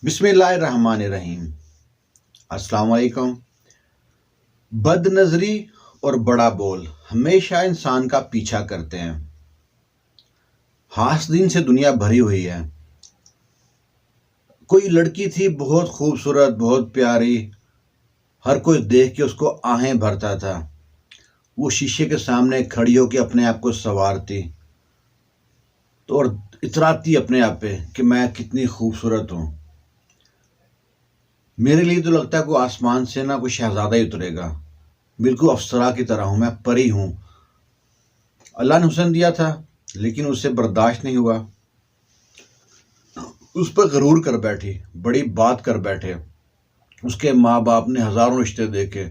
बिस्मिल्लाहिर्रहमानिर्रहीम। अस्सलाम वालेकुम। बदनज़री और बड़ा बोल हमेशा इंसान का पीछा करते हैं। हासदीन से दुनिया भरी हुई है। कोई लड़की थी बहुत खूबसूरत, बहुत प्यारी, हर कोई देख के उसको आहें भरता था। वो शीशे के सामने खड़ी होकर अपने आप को संवारती तो और इतराती अपने आप पे कि मैं कितनी खूबसूरत हूँ। मेरे लिए तो लगता है कोई आसमान से ना कोई शहजादा ही उतरेगा। बिल्कुल अप्सरा की तरह हूँ, मैं परी हूँ। अल्लाह ने हुस्न दिया था लेकिन उसे बर्दाश्त नहीं हुआ। उस पर गरूर कर बैठी, बड़ी बात कर बैठे। उसके माँ बाप ने हजारों रिश्ते देखे।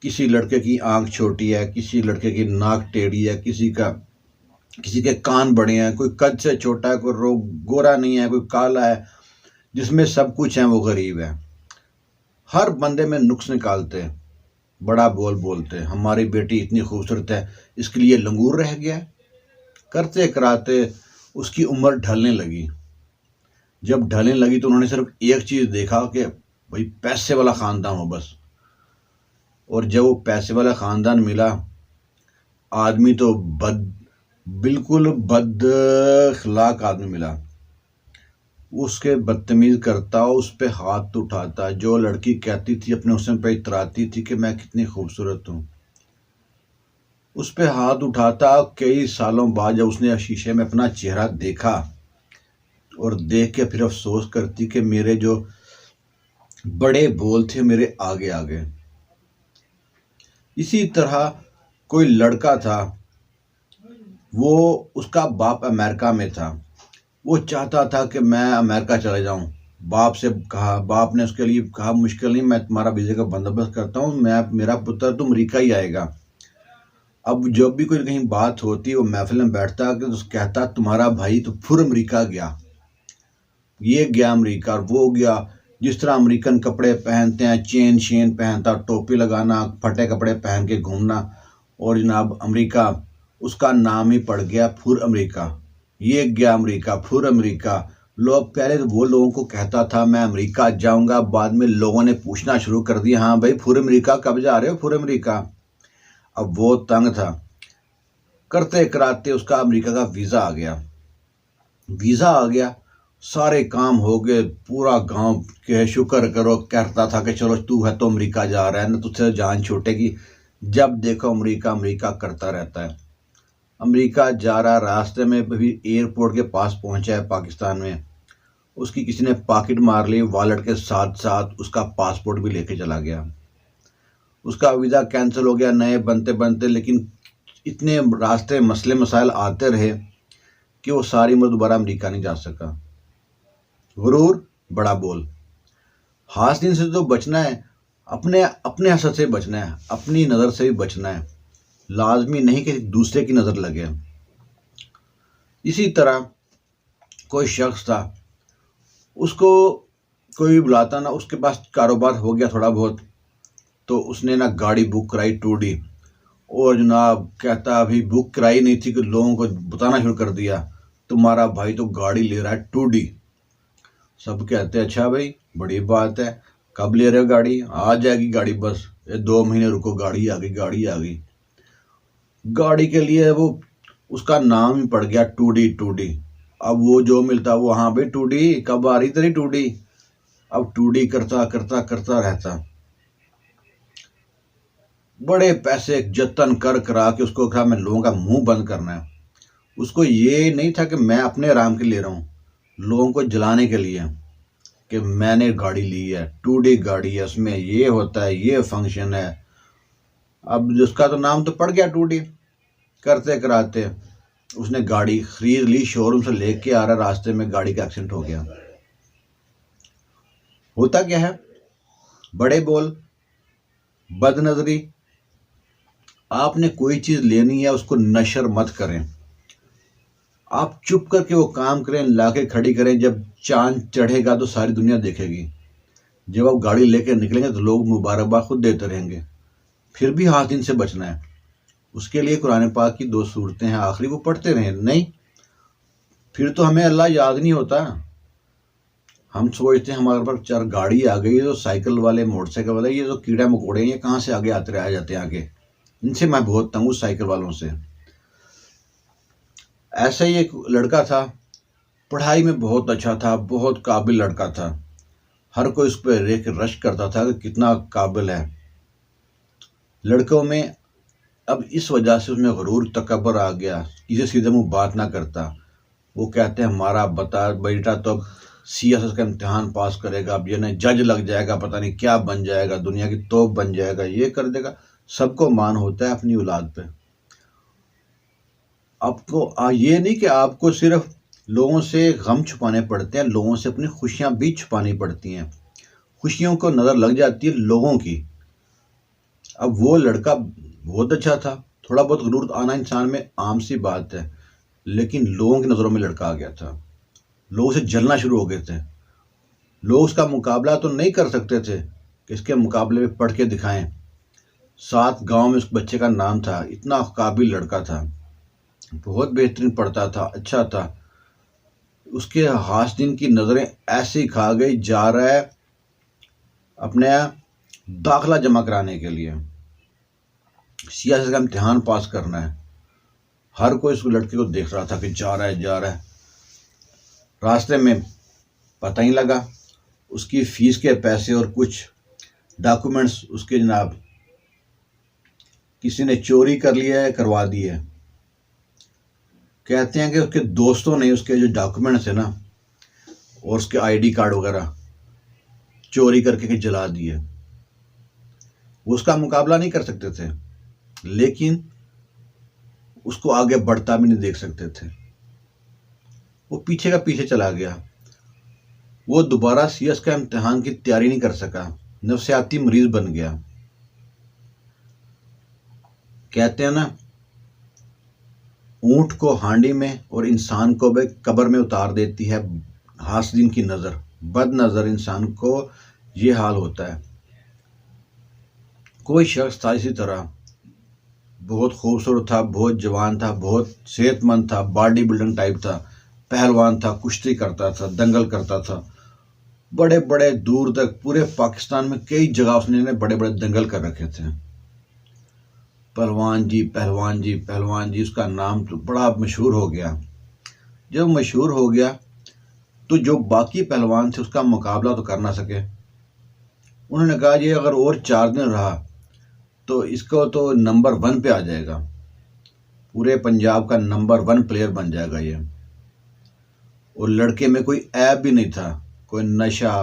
किसी लड़के की आंख छोटी है, किसी लड़के की नाक टेढ़ी है, किसी के कान बड़े हैं, कोई कद से छोटा है, कोई गोरा नहीं है, कोई काला है। जिसमें सब कुछ है वो गरीब है। हर बंदे में नुक्स निकालते, बड़ा बोल बोलते हमारी बेटी इतनी खूबसूरत है, इसके लिए लंगूर रह गया। करते कराते उसकी उम्र ढलने लगी। जब ढलने लगी तो उन्होंने सिर्फ एक चीज देखा कि भाई पैसे वाला खानदान हो बस। और जब वो पैसे वाला खानदान मिला, आदमी तो बिल्कुल बदअखलाक आदमी मिला। उसके बदतमीज करता, उस पे हाथ उठाता। जो लड़की कहती थी अपने हुस्न पे इतराती थी कि मैं कितनी खूबसूरत हूँ, उस पे हाथ उठाता। कई सालों बाद जब उसने शीशे में अपना चेहरा देखा और देख के फिर अफसोस करती कि मेरे जो बड़े बोल थे मेरे आगे आगे। इसी तरह कोई लड़का था, वो उसका बाप अमेरिका में था। वो चाहता था कि मैं अमेरिका चले जाऊं। बाप से कहा, बाप ने उसके लिए कहा मुश्किल नहीं, मैं तुम्हारा वीज़े का बंदोबस्त करता हूं, मेरा पुत्र तो अमरीका ही आएगा। अब जब भी कोई कहीं बात होती वो महफिल में बैठता कि तो कहता तुम्हारा भाई तो फिर अमरीका गया, ये गया अमरीका और वो गया। जिस तरह अमेरिकन कपड़े पहनते हैं, चेन शेन पहनता, टोपी लगाना, फटे कपड़े पहन के घूमना, और जनाब अमेरिका उसका नाम ही पड़ गया फुर अमेरिका। ये गया अमेरिका, फुर अमेरिका। लोग पहले तो वो लोगों को कहता था मैं अमेरिका जाऊंगा, बाद में लोगों ने पूछना शुरू कर दिया हाँ भाई फुर अमेरिका कब जा रहे हो, फुर अमेरिका। अब वो तंग था। करते कराते उसका अमेरिका का वीज़ा आ गया। वीज़ा आ गया, सारे काम हो गए। पूरा गांव के शुक्र करो कहता था कि चलो तू है तो अमेरिका जा रहा है ना, तुझसे जान छूटेगी। जब देखो अमेरिका अमेरिका करता रहता है। अमेरिका जा रहा, रास्ते में भी एयरपोर्ट के पास पहुंचा है पाकिस्तान में, उसकी किसी ने पॉकेट मार ली। वॉलेट के साथ साथ उसका पासपोर्ट भी लेके चला गया। उसका वीज़ा कैंसिल हो गया नए बनते बनते। लेकिन इतने रास्ते मसले मसाइल आते रहे कि वो सारी उम्र दोबारा अमेरिका नहीं जा सका। गुरूर, बड़ा बोल। हासदीन से तो बचना है, अपने अपने हसद से बचना है, अपनी नज़र से भी बचना है। लाजमी नहीं कि दूसरे की नज़र लगे। इसी तरह कोई शख्स था, उसको कोई बुलाता ना, उसके पास कारोबार हो गया थोड़ा बहुत, तो उसने ना गाड़ी बुक कराई 2D। और जनाब कहता अभी बुक कराई नहीं थी कि लोगों को बताना शुरू कर दिया तुम्हारा भाई तो गाड़ी ले रहा है 2D। सब कहते अच्छा भाई बड़ी बात है, कब ले रहे हो गाड़ी? आ जाएगी गाड़ी, बस ये 2 महीने रुको, गाड़ी आ गई, गाड़ी आ गई। गाड़ी के लिए वो उसका नाम ही पड़ गया 2D। अब वो जो मिलता वो हाँ भाई 2D कब आ रही तेरी 2D। अब 2D करता करता करता रहता। बड़े पैसे जतन कर करा के उसको कहा मैं लोगों का मुंह बंद करना है। उसको ये नहीं था कि मैं अपने आराम के लिए ले रहा हूँ, लोगों को जलाने के लिए कि मैंने गाड़ी ली है 2D गाड़ी है, उसमें ये होता है, ये फंक्शन है। अब जिसका तो नाम तो पड़ गया 2D। करते कराते उसने गाड़ी खरीद ली, शोरूम से लेके आ रहा, रास्ते में गाड़ी का एक्सीडेंट हो गया। होता क्या है, बड़े बोल, बदनजरी। आपने कोई चीज लेनी है उसको नशर मत करें। आप चुप करके वो काम करें, लाके खड़ी करें। जब चांद चढ़ेगा तो सारी दुनिया देखेगी। जब आप गाड़ी लेके निकलेंगे तो लोग मुबारकबाद खुद देते रहेंगे। फिर भी हाथ से बचना है। उसके लिए कुरान पाक की 2 सूरतें हैं, आखिरी वो पढ़ते रहें। नहीं फिर तो हमें अल्लाह याद नहीं होता। हम सोचते हैं हमारे पास चार गाड़ी आ गई, तो साइकिल वाले मोटरसाइकिल वाले ये जो कीड़ा मकोड़े हैं ये कहाँ से आगे आते रह जाते हैं आगे। इनसे मैं बहुत तंग हूँ, साइकिल वालों से। ऐसा ही एक लड़का था, पढ़ाई में बहुत अच्छा था, बहुत काबिल लड़का था। हर कोई उस पर रेख रश करता था कि कितना काबिल है लड़कों में। अब इस वजह से उसमें गुरूर तकबर आ गया, किसी सीधे मुंह बात ना करता। वो कहते हैं हमारा बता बेटा तो अब CSS का इम्तिहान पास करेगा, अब ये नहीं जज लग जाएगा, पता नहीं क्या बन जाएगा, दुनिया की तोप बन जाएगा, ये कर देगा। सबको मान होता है अपनी औलाद पे। आपको ये नहीं कि आपको सिर्फ लोगों से गम छुपाने पड़ते हैं, लोगों से अपनी खुशियां भी छुपानी पड़ती हैं। खुशियों को नज़र लग जाती है लोगों की। अब वो लड़का बहुत अच्छा था, थोड़ा बहुत गुरूर आना इंसान में आम सी बात है, लेकिन लोगों की नज़रों में लड़का आ गया था। लोग उसे जलना शुरू हो गए थे। लोग उसका मुकाबला तो नहीं कर सकते थे कि इसके मुकाबले में पढ़ के दिखाएं। 7 गांव में उस बच्चे का नाम था, इतना काबिल लड़का था, बहुत बेहतरीन पढ़ता था, अच्छा था। उसके हासिन की नज़रें ऐसी खा गई, जा रहा है अपने दाखिला जमा कराने के लिए, CSS का इम्तिहान पास करना है। हर कोई उस लड़के को देख रहा था कि जा रहा है। रास्ते में पता ही लगा उसकी फीस के पैसे और कुछ डॉक्यूमेंट्स उसके जनाब किसी ने चोरी कर लिया है, करवा दी है। कहते हैं कि उसके दोस्तों ने उसके जो डॉक्यूमेंट्स है ना और उसके ID कार्ड वगैरह चोरी करके जला दिए। वो उसका मुकाबला नहीं कर सकते थे, लेकिन उसको आगे बढ़ता भी नहीं देख सकते थे। वो पीछे का पीछे चला गया। वो दोबारा CS का इम्तिहान की तैयारी नहीं कर सका, नफसियाती मरीज बन गया। कहते हैं ना, ऊंट को हांडी में और इंसान को भी कब्र में उतार देती है हासिन की नज़र। बद नज़र इंसान को ये हाल होता है। कोई शख्स था इसी तरह, बहुत खूबसूरत था, बहुत जवान था, बहुत सेहतमंद था, बॉडी बिल्डिंग टाइप था, पहलवान था, कुश्ती करता था, दंगल करता था। बड़े बड़े दूर तक पूरे पाकिस्तान में कई जगह उसने बड़े बड़े दंगल कर रखे थे। पहलवान जी पहलवान जी पहलवान जी, उसका नाम तो बड़ा मशहूर हो गया। जब मशहूर हो गया तो जो बाकी पहलवान थे उसका मुकाबला तो कर ना सके। उन्होंने कहा ये अगर और 4 दिन रहा तो इसको तो नंबर 1 पे आ जाएगा, पूरे पंजाब का नंबर 1 प्लेयर बन जाएगा ये। और लड़के में कोई ऐब भी नहीं था, कोई नशा,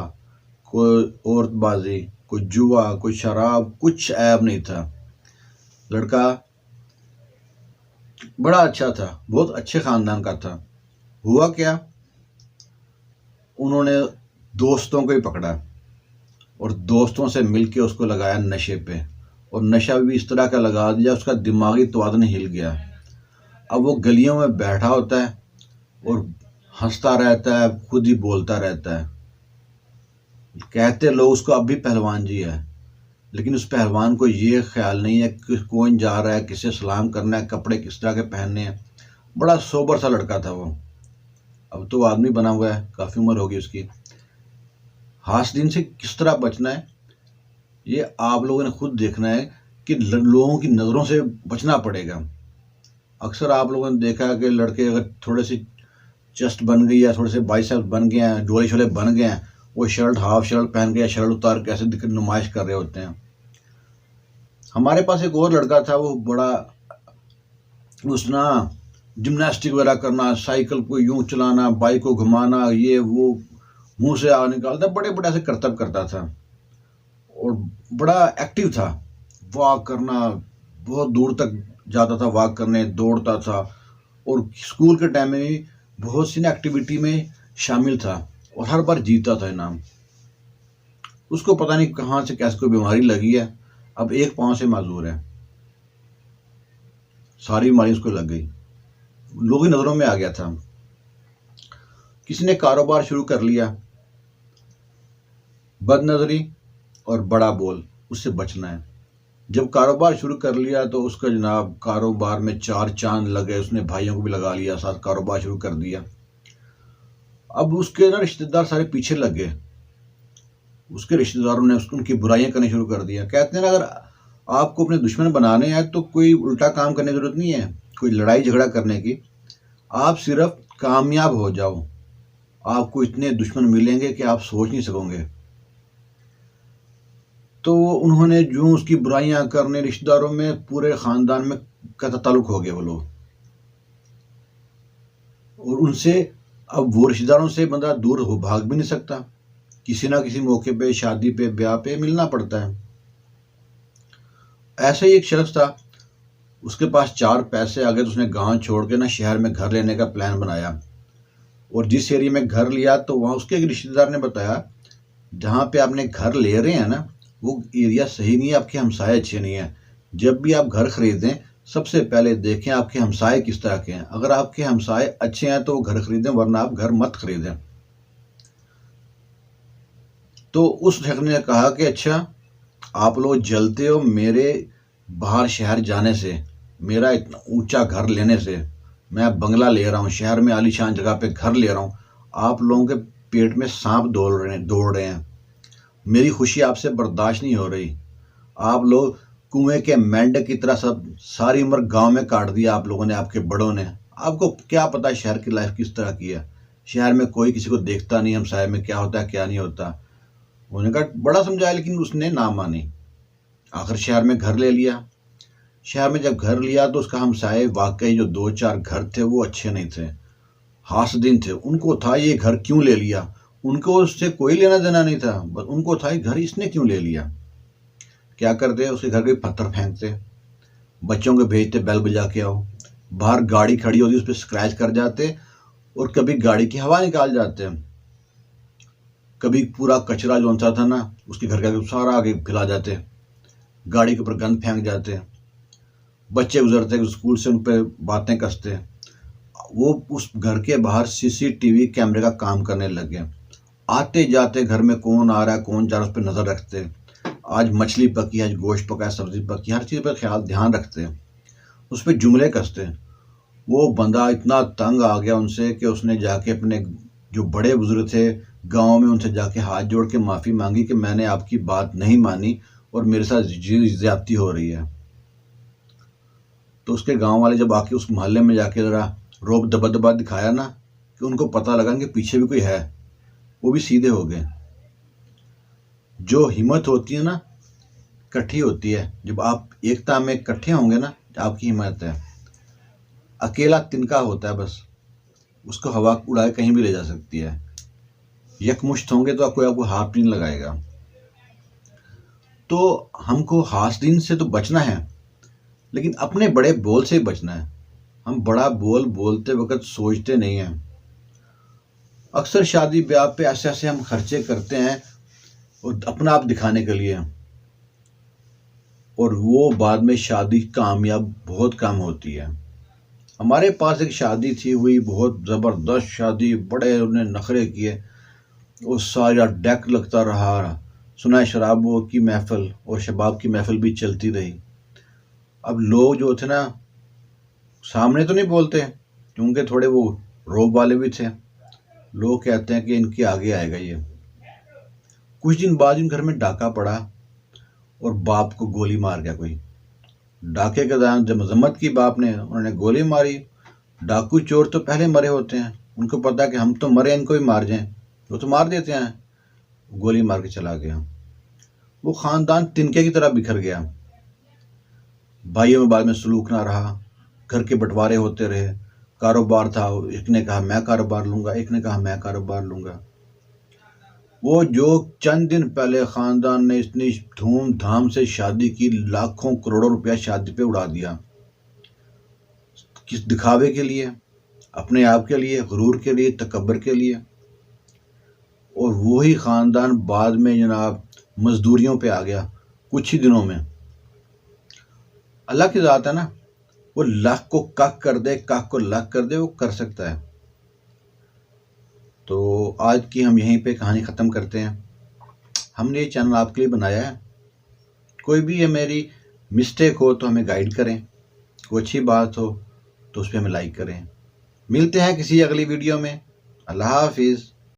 कोई औरतबाजी, कोई जुआ, कोई शराब, कुछ ऐब नहीं था। लड़का बड़ा अच्छा था, बहुत अच्छे खानदान का था। हुआ क्या, उन्होंने दोस्तों को ही पकड़ा और दोस्तों से मिलके उसको लगाया नशे पे, और नशा भी इस तरह का लगा दिया उसका दिमागी तवाज़ुन हिल गया। अब वो गलियों में बैठा होता है और हंसता रहता है, खुद ही बोलता रहता है। कहते लोग उसको अब भी पहलवान जी है, लेकिन उस पहलवान को ये ख्याल नहीं है कि कौन जा रहा है, किसे सलाम करना है, कपड़े किस तरह के पहनने हैं। बड़ा सोबर सा लड़का था वो। अब तो आदमी बना हुआ है, काफ़ी उम्र होगी उसकी। हासिन से किस तरह बचना है ये आप लोगों ने खुद देखना है कि लोगों की नज़रों से बचना पड़ेगा। अक्सर आप लोगों ने देखा है कि लड़के अगर थोड़े से चेस्ट बन गई है, थोड़े से बाइसेप्स बन गए हैं, डोले शोले बन गए हैं, वो शर्ट हाफ शर्ट पहन के शर्ट उतार के ऐसे दिख नुमाइश कर रहे होते हैं। हमारे पास एक और लड़का था, वो बड़ा उसना जिम्नास्टिक वगैरह करना, साइकिल को यूं चलाना, बाइक को घुमाना, ये वो मुंह से आग निकालता, बड़े बड़े ऐसे करतब करता था और बड़ा एक्टिव था। वॉक करना, बहुत दूर तक जाता था वॉक करने, दौड़ता था और स्कूल के टाइम में भी बहुत सी एक्टिविटी में शामिल था और हर बार जीता था इनाम। उसको पता नहीं कहाँ से कैसे कोई बीमारी लगी है, अब एक पाँव से माजूर है, सारी बीमारी उसको लग गई, लोगों की नज़रों में आ गया था। किसी ने कारोबार शुरू कर लिया, बदनजरी और बड़ा बोल, उससे बचना है। जब कारोबार शुरू कर लिया तो उसका जनाब कारोबार में 4 चांद लगे, उसने भाइयों को भी लगा लिया, साथ कारोबार शुरू कर दिया। अब उसके ना रिश्तेदार सारे पीछे लग गए, उसके रिश्तेदारों ने उनकी बुराइयां करनी शुरू कर दिया। कहते हैं ना, अगर आपको अपने दुश्मन बनाने हैं तो कोई उल्टा काम करने की जरूरत नहीं है, कोई लड़ाई झगड़ा करने की। आप सिर्फ कामयाब हो जाओ, आपको इतने दुश्मन मिलेंगे कि आप सोच नहीं सकोगे। तो उन्होंने जो उसकी बुराइयां करने, रिश्तेदारों में, पूरे खानदान में का ताल्लुक हो गया वो लोग। और उनसे अब वो रिश्तेदारों से बंदा दूर हो भाग भी नहीं सकता, किसी ना किसी मौके पे, शादी पे, ब्याह पे मिलना पड़ता है। ऐसा ही एक शख्स था, उसके पास 4 पैसे आ गए तो उसने गांव छोड़ के ना शहर में घर लेने का प्लान बनाया। और जिस एरिया में घर लिया तो वहाँ उसके एक रिश्तेदार ने बताया, जहाँ पे आपने घर ले रहे हैं ना, वो एरिया सही नहीं है, आपके हमसाए अच्छे नहीं है। जब भी आप घर खरीदें, सबसे पहले देखें आपके हमसाए किस तरह के हैं। अगर आपके हमसाए अच्छे हैं तो वो घर खरीदें, वरना आप घर मत खरीदें। तो उस शख्स ने कहा कि अच्छा, आप लोग जलते हो मेरे बाहर शहर जाने से, मेरा इतना ऊंचा घर लेने से, मैं बंगला ले रहा हूँ, शहर में आलीशान जगह पे घर ले रहा हूँ, आप लोगों के पेट में सांप दौड़ रहे हैं, मेरी खुशी आपसे बर्दाश्त नहीं हो रही। आप लोग कुएं के मेंढक की तरह सब सारी उम्र गांव में काट दिया आप लोगों ने, आपके बड़ों ने। आपको क्या पता शहर की लाइफ किस तरह की है, शहर में कोई किसी को देखता नहीं, हमसाये में क्या होता है क्या नहीं होता। उन्होंने कहा, बड़ा समझाया लेकिन उसने ना मानी। आखिर शहर में घर ले लिया। शहर में जब घर लिया तो उसका हमसाये वाकई जो 2-4 घर थे वो अच्छे नहीं थे, हासदीन थे। उनको था ये घर क्यों ले लिया, उनको उससे कोई लेना देना नहीं था, बस उनको था ये घर इसने क्यों ले लिया। क्या करते, उसके घर के पत्थर फेंकते, बच्चों को भेजते बेल बजा के आओ, बाहर गाड़ी खड़ी होती उस पर स्क्रैच कर जाते, और कभी गाड़ी की हवा निकाल जाते, कभी पूरा कचरा जो था ना उसके घर का सारा आगे फैला जाते, गाड़ी के ऊपर गंद फेंक जाते, बच्चे गुजरते स्कूल से उन पर बातें कसते। वो उस घर के बाहर सीसीटीवी कैमरे का काम करने लगे, आते जाते घर में कौन आ रहा है कौन जा रहा है उस पर नजर रखते, आज मछली पकी, आज गोश्त पका है, सब्जी पकी, हर चीज़ पर ख्याल ध्यान रखते, उस पर जुमले कसते। वो बंदा इतना तंग आ गया उनसे कि उसने जाके अपने जो बड़े बुजुर्ग थे गांव में उनसे जाके हाथ जोड़ के माफ़ी मांगी कि मैंने आपकी बात नहीं मानी और मेरे साथ ज्यादती हो रही है। तो उसके गांव वाले जब आके उस मोहल्ले में जाके ज़रा रोब दबा दबा दिखाया ना, कि उनको पता लगा कि पीछे भी कोई है, वो भी सीधे हो गए। जो हिम्मत होती है ना, इकट्ठी होती है। जब आप एकता में इकट्ठे होंगे ना, आपकी हिम्मत है। अकेला तिनका होता है बस, उसको हवा उड़ाए कहीं भी ले जा सकती है। यकमुश्त होंगे तो आपको हाथ नहीं लगाएगा। तो हमको हासदीन से तो बचना है, लेकिन अपने बड़े बोल से बचना है। हम बड़ा बोल बोलते वक्त सोचते नहीं हैं। अक्सर शादी ब्याह पे ऐसे ऐसे हम खर्चे करते हैं और अपना आप दिखाने के लिए, और वो बाद में शादी कामयाब बहुत कम होती है। हमारे पास एक शादी थी हुई, बहुत ज़बरदस्त शादी, बड़े उन्होंने नखरे किए, वो सारा डेक लगता रहा, सुना शराबों की महफिल और शबाब की महफिल भी चलती रही। अब लोग जो थे ना, सामने तो नहीं बोलते क्योंकि थोड़े वो रोब वाले भी थे, लोग कहते हैं कि इनके आगे आएगा ये। कुछ दिन बाद इन घर में डाका पड़ा और बाप को गोली मार गया कोई। डाके के दौरान जब मजम्मत की बाप ने, उन्होंने गोली मारी। डाकू चोर तो पहले मरे होते हैं, उनको पता है कि हम तो मरे, इनको भी मार जाएं, वो तो मार देते हैं। गोली मार के चला गया। वो खानदान तिनके की तरह बिखर गया। भाइयों में बाद में सलूक ना रहा, घर के बंटवारे होते रहे। कारोबार था, एक ने कहा मैं कारोबार लूंगा, एक ने कहा मैं कारोबार लूंगा। वो जो चंद दिन पहले खानदान ने इतनी धूमधाम से शादी की, लाखों करोड़ों रुपया शादी पे उड़ा दिया, किस दिखावे के लिए, अपने आप के लिए, गुरूर के लिए, तकब्बर के लिए। और वही खानदान बाद में जनाब मजदूरियों पे आ गया कुछ ही दिनों में। अल्लाह की ज़ात है ना, वो लाख को काक कर दे, काक को लाख कर दे, वो कर सकता है। तो आज की हम यहीं पे कहानी ख़त्म करते हैं। हमने ये चैनल आपके लिए बनाया है, कोई भी ये मेरी मिस्टेक हो तो हमें गाइड करें, कोई अच्छी बात हो तो उस पर हमें लाइक करें। मिलते हैं किसी अगली वीडियो में। अल्लाह हाफिज़।